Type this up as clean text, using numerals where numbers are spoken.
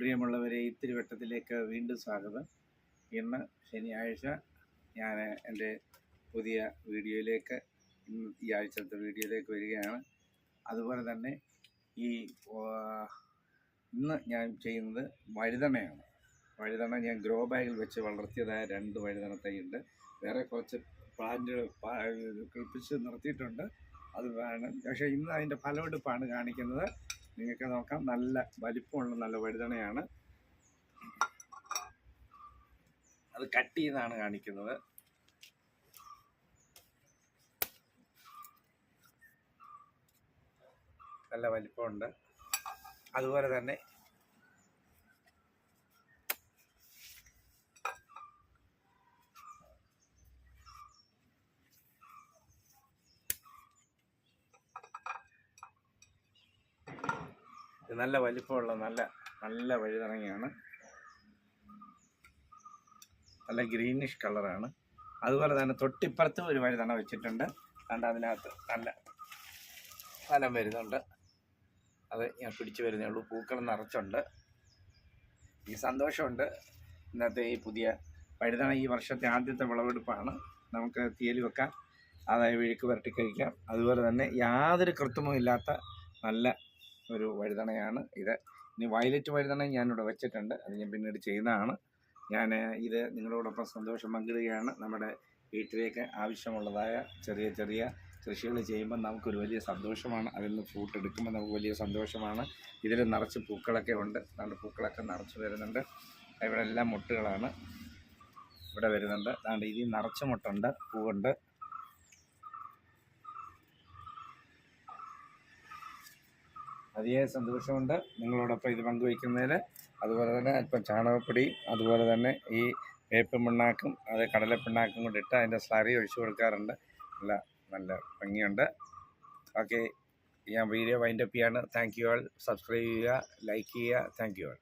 പ്രിയമുള്ളവരെ, ഇത്തിരിവട്ടത്തിലേക്ക് വീണ്ടും സ്വാഗതം. ഇന്ന് ശനിയാഴ്ച ഞാൻ എൻ്റെ പുതിയ വീഡിയോയിലേക്ക് ഈ ആഴ്ചത്തെ വീഡിയോയിലേക്ക് വരികയാണ്. അതുപോലെ തന്നെ ഇന്ന് ഞാൻ ചെയ്യുന്നത് വഴുതണയാണ്. വഴുതണ ഞാൻ ഗ്രോ ബാഗിൽ വെച്ച് വളർത്തിയതായ 2 വഴുതണ തൈയുണ്ട്. വേറെ കുറച്ച് പ്ലാന്റ് കിളിപ്പിച്ച് നിർത്തിയിട്ടുണ്ട്. അത് വേണം. പക്ഷേ ഇന്ന് അതിൻ്റെ ഫലമെടുപ്പാണ് കാണിക്കുന്നത്. നിങ്ങൾക്ക് നോക്കാം, നല്ല വലിപ്പമുള്ള നല്ല വഴുതണയാണ്. അത് കട്ട് ചെയ്താണ് കാണിക്കുന്നത്. നല്ല വലിപ്പമുണ്ട്. അതുപോലെ തന്നെ നല്ല വലിപ്പമുള്ള നല്ല വഴുതണങ്ങയാണ്. നല്ല ഗ്രീനിഷ് കളറാണ്. അതുപോലെ തന്നെ തൊട്ടിപ്പുറത്ത് ഒരു വഴുതണ വെച്ചിട്ടുണ്ട്. കണ്ട് അതിനകത്ത് നല്ല ഫലം വരുന്നുണ്ട്. അത് ഞാൻ പിടിച്ചു വരുന്നേ ഉള്ളൂ. പൂക്കൾ നിറച്ചുണ്ട്. ഈ സന്തോഷമുണ്ട്. ഇന്നത്തെ ഈ പുതിയ വഴുതണ ഈ വർഷത്തെ ആദ്യത്തെ വിളവെടുപ്പാണ്. നമുക്ക് തീയൽ വെക്കാം, അതായത് വിഴുക്ക് വരട്ടി കഴിക്കാം. അതുപോലെ തന്നെ യാതൊരു കൃത്രിമവും ഇല്ലാത്ത നല്ല ഒരു വഴുതണയാണ് ഇത്. ഇനി വയലറ്റ് വഴുതണ ഞാനിവിടെ വെച്ചിട്ടുണ്ട്. അത് ഞാൻ പിന്നീട് ചെയ്യുന്നതാണ്. ഞാൻ ഇത് നിങ്ങളോടൊപ്പം സന്തോഷം പങ്കിടുകയാണ്. നമ്മുടെ വീട്ടിലേക്ക് ആവശ്യമുള്ളതായ ചെറിയ ചെറിയ കൃഷികൾ ചെയ്യുമ്പോൾ നമുക്കൊരു വലിയ സന്തോഷമാണ്. അതിൽ നിന്ന് ഫ്രൂട്ട് എടുക്കുമ്പോൾ നമുക്ക് വലിയ സന്തോഷമാണ്. ഇതിൽ നിറച്ച് പൂക്കളൊക്കെ ഉണ്ട്. അതുകൊണ്ട് പൂക്കളൊക്കെ നിറച്ച് വരുന്നുണ്ട്. ഇവിടെ എല്ലാം മുട്ടുകളാണ് ഇവിടെ വരുന്നുണ്ട്. അതുകൊണ്ട് ഇതിൽ നിറച്ച് മുട്ടുണ്ട്, പൂവുണ്ട്. വലിയ സന്തോഷമുണ്ട് നിങ്ങളോടൊപ്പം ഇത് പങ്കുവയ്ക്കുന്നതിൽ. അതുപോലെ തന്നെ അല്പം ചാണകപ്പൊടി, അതുപോലെ തന്നെ ഈ വേപ്പ് പിണ്ണാക്കും അത് കടലപ്പിണ്ണാക്കും കൂടി ഇട്ട് അതിൻ്റെ സ്ലറി ഒഴിച്ചു കൊടുക്കാറുണ്ട്. നല്ല ഭംഗിയുണ്ട്. ഓക്കെ, ഞാൻ വീഡിയോ വൈൻഡപ്പ് ചെയ്യാണ്. Thank you all. സബ്സ്ക്രൈബ് ചെയ്യുക, ലൈക്ക് ചെയ്യുക. Thank you all.